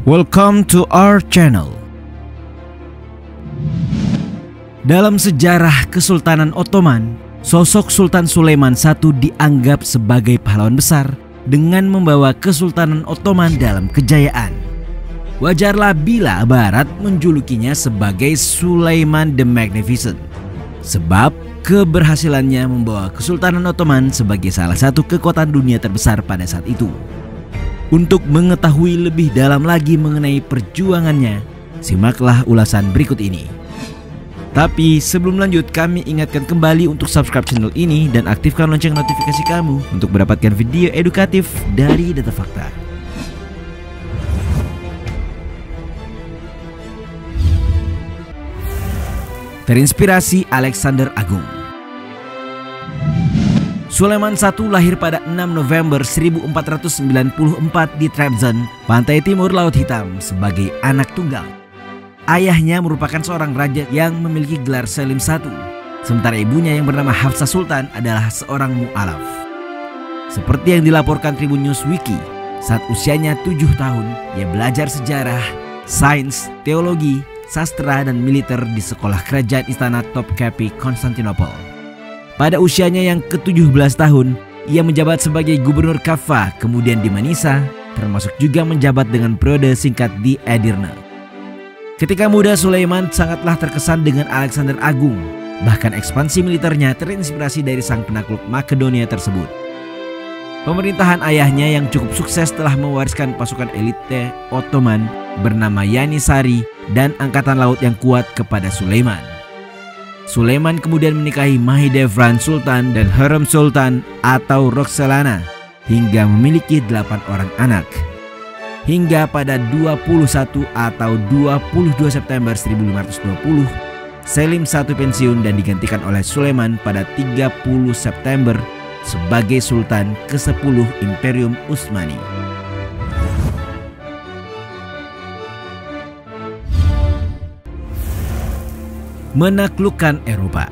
Welcome to our channel. Dalam sejarah Kesultanan Ottoman, sosok Sultan Sulaiman I dianggap sebagai pahlawan besar dengan membawa Kesultanan Ottoman dalam kejayaan. Wajarlah bila Barat menjulukinya sebagai Sulaiman the Magnificent, sebab keberhasilannya membawa Kesultanan Ottoman sebagai salah satu kekuatan dunia terbesar pada saat itu. Untuk mengetahui lebih dalam lagi mengenai perjuangannya, simaklah ulasan berikut ini. Tapi sebelum lanjut, kami ingatkan kembali untuk subscribe channel ini dan aktifkan lonceng notifikasi kamu untuk mendapatkan video edukatif dari Data Fakta. Terinspirasi Alexander Agung. Sulaiman I lahir pada 6 November 1494 di Trabzon, pantai timur Laut Hitam, sebagai anak tunggal. Ayahnya merupakan seorang raja yang memiliki gelar Selim I, sementara ibunya yang bernama Hafsah Sultan adalah seorang mu'alaf. Seperti yang dilaporkan Tribun News Wiki, saat usianya 7 tahun, ia belajar sejarah, sains, teologi, sastra, dan militer di sekolah kerajaan istana Topkapi, Konstantinopel. Pada usianya yang ke-17 tahun, ia menjabat sebagai gubernur Kaffa, kemudian di Manisa, termasuk juga menjabat dengan periode singkat di Edirne. Ketika muda, Sulaiman sangatlah terkesan dengan Alexander Agung, bahkan ekspansi militernya terinspirasi dari sang penakluk Makedonia tersebut. Pemerintahan ayahnya yang cukup sukses telah mewariskan pasukan elite Ottoman bernama Yanisari dan angkatan laut yang kuat kepada Sulaiman. Sulaiman kemudian menikahi Mahidevran Sultan dan Hürrem Sultan atau Roxelana hingga memiliki 8 orang anak. Hingga pada 21 atau 22 September 1520, Selim I pensiun dan digantikan oleh Sulaiman pada 30 September sebagai Sultan ke-10 Imperium Utsmani. Menaklukkan Eropa.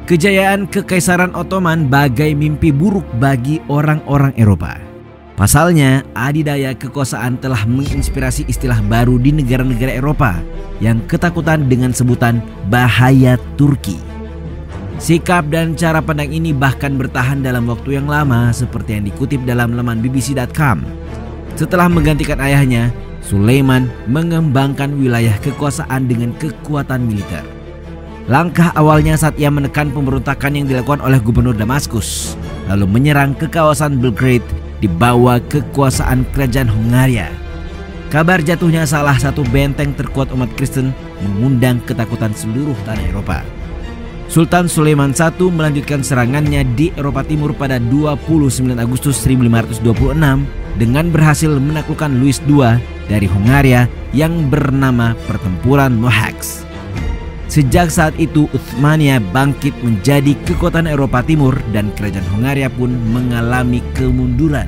Kejayaan Kekaisaran Ottoman bagai mimpi buruk bagi orang-orang Eropa. Pasalnya, adidaya kekuasaan telah menginspirasi istilah baru di negara-negara Eropa yang ketakutan dengan sebutan bahaya Turki. Sikap dan cara pandang ini bahkan bertahan dalam waktu yang lama, seperti yang dikutip dalam laman bbc.com. Setelah menggantikan ayahnya, Sulaiman mengembangkan wilayah kekuasaan dengan kekuatan militer. Langkah awalnya saat ia menekan pemberontakan yang dilakukan oleh gubernur Damaskus, lalu menyerang ke kawasan Belgrade di bawah kekuasaan kerajaan Hungaria. Kabar jatuhnya salah satu benteng terkuat umat Kristen mengundang ketakutan seluruh tanah Eropa. Sultan Sulaiman I melanjutkan serangannya di Eropa Timur pada 29 Agustus 1526 dengan berhasil menaklukkan Louis II dari Hungaria yang bernama Pertempuran Mohacs. Sejak saat itu Utsmania bangkit menjadi kekuatan Eropa Timur dan kerajaan Hungaria pun mengalami kemunduran.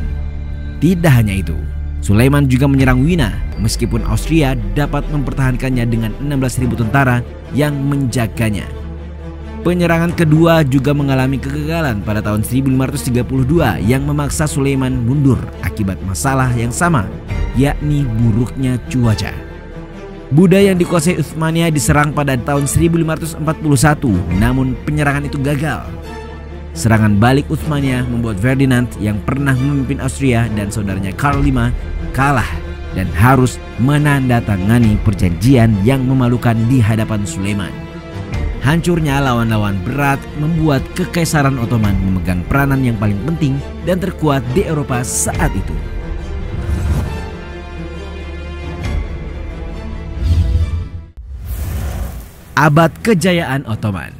Tidak hanya itu, Sulaiman juga menyerang Wina meskipun Austria dapat mempertahankannya dengan 16.000 tentara yang menjaganya. Penyerangan kedua juga mengalami kegagalan pada tahun 1532 yang memaksa Sulaiman mundur akibat masalah yang sama, yakni buruknya cuaca. Budaya yang dikuasai Utsmania diserang pada tahun 1541, namun penyerangan itu gagal. Serangan balik Utsmania membuat Ferdinand yang pernah memimpin Austria dan saudaranya Karl V kalah dan harus menandatangani perjanjian yang memalukan di hadapan Sulaiman. Hancurnya lawan-lawan berat membuat Kekaisaran Ottoman memegang peranan yang paling penting dan terkuat di Eropa saat itu. Abad Kejayaan Ottoman.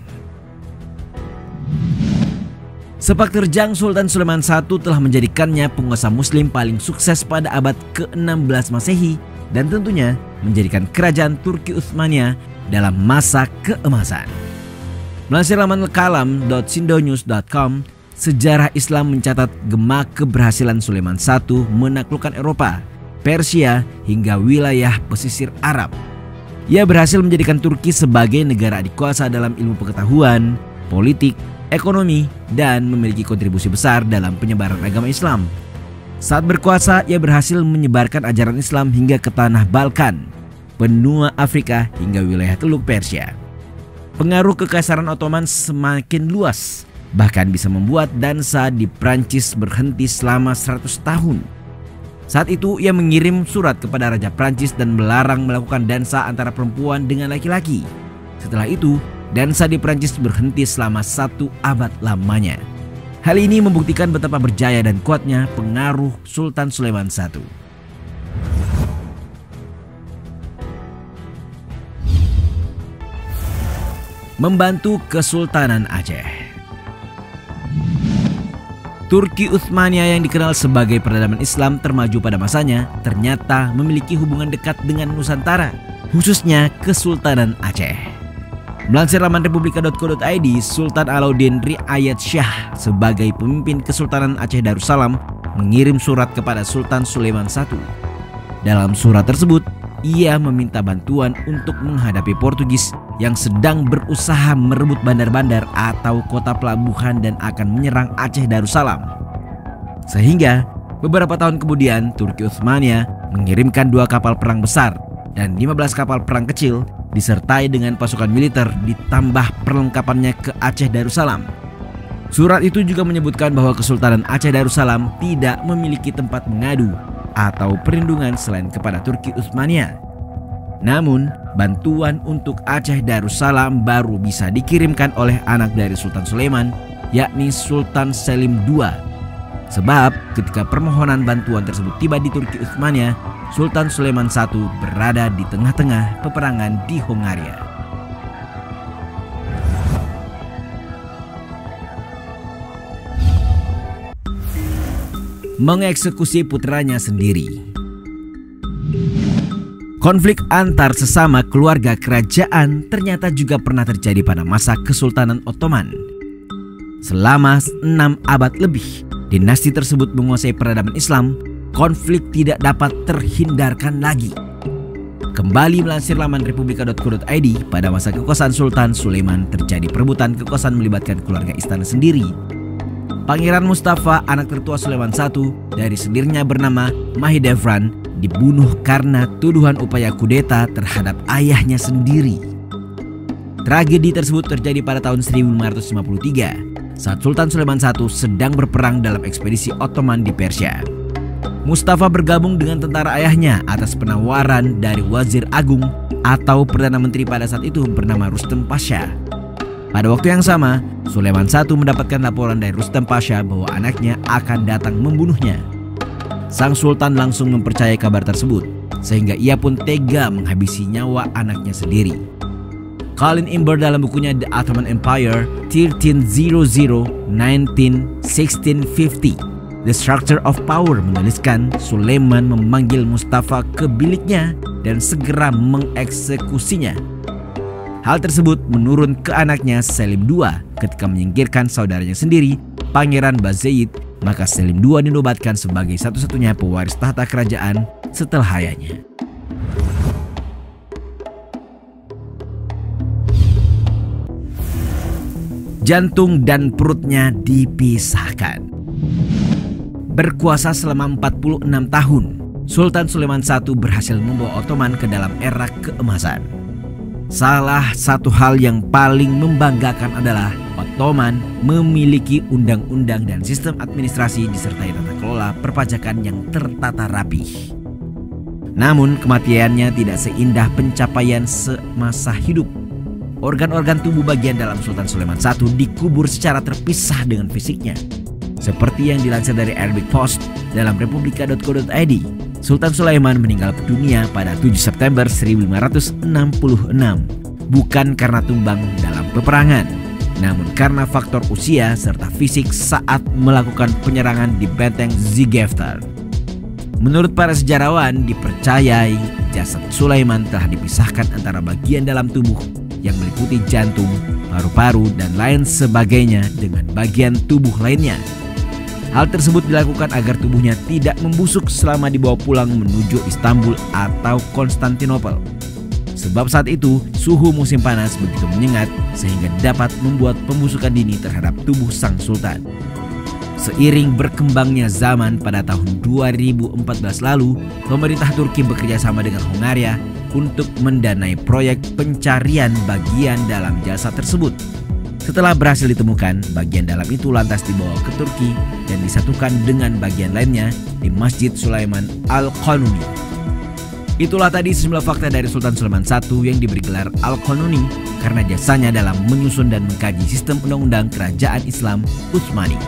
Sepak terjang Sultan Sulaiman I telah menjadikannya penguasa muslim paling sukses pada abad ke-16 Masehi dan tentunya menjadikan kerajaan Turki Utsmania dalam masa keemasan. Melansir laman lekalam.sindonews.com, sejarah Islam mencatat gema keberhasilan Sulaiman I menaklukkan Eropa, Persia, hingga wilayah pesisir Arab. Ia berhasil menjadikan Turki sebagai negara adikuasa dalam ilmu pengetahuan, politik, ekonomi, dan memiliki kontribusi besar dalam penyebaran agama Islam. Saat berkuasa, ia berhasil menyebarkan ajaran Islam hingga ke tanah Balkan, benua Afrika hingga wilayah Teluk Persia. Pengaruh Kekaisaran Ottoman semakin luas, bahkan bisa membuat dansa di Prancis berhenti selama 100 tahun. Saat itu ia mengirim surat kepada Raja Prancis dan melarang melakukan dansa antara perempuan dengan laki-laki. Setelah itu, dansa di Prancis berhenti selama 1 abad lamanya. Hal ini membuktikan betapa berjaya dan kuatnya pengaruh Sultan Sulaiman I. Membantu Kesultanan Aceh. Turki Utsmania yang dikenal sebagai peradaban Islam termaju pada masanya ternyata memiliki hubungan dekat dengan Nusantara, khususnya Kesultanan Aceh. Melansir laman republika.co.id, Sultan Alauddin Riayat Shah sebagai pemimpin Kesultanan Aceh Darussalam mengirim surat kepada Sultan Sulaiman I. Dalam surat tersebut, ia meminta bantuan untuk menghadapi Portugis yang sedang berusaha merebut bandar-bandar atau kota pelabuhan dan akan menyerang Aceh Darussalam. Sehingga beberapa tahun kemudian Turki Utsmania mengirimkan 2 kapal perang besar dan 15 kapal perang kecil disertai dengan pasukan militer ditambah perlengkapannya ke Aceh Darussalam. Surat itu juga menyebutkan bahwa Kesultanan Aceh Darussalam tidak memiliki tempat mengadu atau perlindungan selain kepada Turki Utsmania. Namun, bantuan untuk Aceh Darussalam baru bisa dikirimkan oleh anak dari Sultan Sulaiman, yakni Sultan Selim II. Sebab ketika permohonan bantuan tersebut tiba di Turki Utsmania, Sultan Sulaiman I berada di tengah-tengah peperangan di Hongaria. Mengeksekusi putranya sendiri. Konflik antar sesama keluarga kerajaan ternyata juga pernah terjadi pada masa Kesultanan Ottoman. Selama 6 abad lebih, dinasti tersebut menguasai peradaban Islam. Konflik tidak dapat terhindarkan lagi. Kembali melansir laman republika.co.id, pada masa kekuasaan Sultan Sulaiman terjadi perebutan kekuasaan melibatkan keluarga istana sendiri. Pangeran Mustafa, anak tertua Sulaiman I dari sendirinya bernama Mahidevran, dibunuh karena tuduhan upaya kudeta terhadap ayahnya sendiri. Tragedi tersebut terjadi pada tahun 1553 saat Sultan Sulaiman I sedang berperang dalam ekspedisi Ottoman di Persia. Mustafa bergabung dengan tentara ayahnya atas penawaran dari Wazir Agung atau Perdana Menteri pada saat itu bernama Rustem Pasha. Pada waktu yang sama, Sulaiman I mendapatkan laporan dari Rustem Pasha bahwa anaknya akan datang membunuhnya. Sang Sultan langsung mempercayai kabar tersebut, sehingga ia pun tega menghabisi nyawa anaknya sendiri. Colin Imber dalam bukunya The Ottoman Empire 1300-1950 The Structure of Power menuliskan Sulaiman memanggil Mustafa ke biliknya dan segera mengeksekusinya. Hal tersebut menurun ke anaknya Selim II ketika menyingkirkan saudaranya sendiri, Pangeran Bayezid, maka Selim II dinobatkan sebagai satu-satunya pewaris tahta kerajaan setelah ayahnya. Jantung dan perutnya dipisahkan. Berkuasa selama 46 tahun, Sultan Sulaiman I berhasil membawa Ottoman ke dalam era keemasan. Salah satu hal yang paling membanggakan adalah Ottoman memiliki undang-undang dan sistem administrasi disertai tata kelola perpajakan yang tertata rapih. Namun kematiannya tidak seindah pencapaian semasa hidup. Organ-organ tubuh bagian dalam Sultan Sulaiman I dikubur secara terpisah dengan fisiknya. Seperti yang dilansir dari Arabic Post dalam republika.co.id, Sultan Sulaiman meninggal dunia pada 7 September 1566, bukan karena tumbang dalam peperangan, namun karena faktor usia serta fisik saat melakukan penyerangan di benteng Ziegfeld. Menurut para sejarawan, dipercayai jasad Sulaiman telah dipisahkan antara bagian dalam tubuh yang meliputi jantung, paru-paru, dan lain sebagainya dengan bagian tubuh lainnya. Hal tersebut dilakukan agar tubuhnya tidak membusuk selama dibawa pulang menuju Istanbul atau Konstantinopel. Sebab saat itu suhu musim panas begitu menyengat sehingga dapat membuat pembusukan dini terhadap tubuh sang sultan. Seiring berkembangnya zaman pada tahun 2014 lalu, pemerintah Turki bekerja sama dengan Hongaria untuk mendanai proyek pencarian bagian dalam jasad tersebut. Setelah berhasil ditemukan, bagian dalam itu lantas dibawa ke Turki dan disatukan dengan bagian lainnya di Masjid Sulaiman Al-Qanuni. Itulah tadi sejumlah fakta dari Sultan Sulaiman I yang diberi gelar Al-Qanuni karena jasanya dalam menyusun dan mengkaji sistem undang-undang kerajaan Islam Utsmani.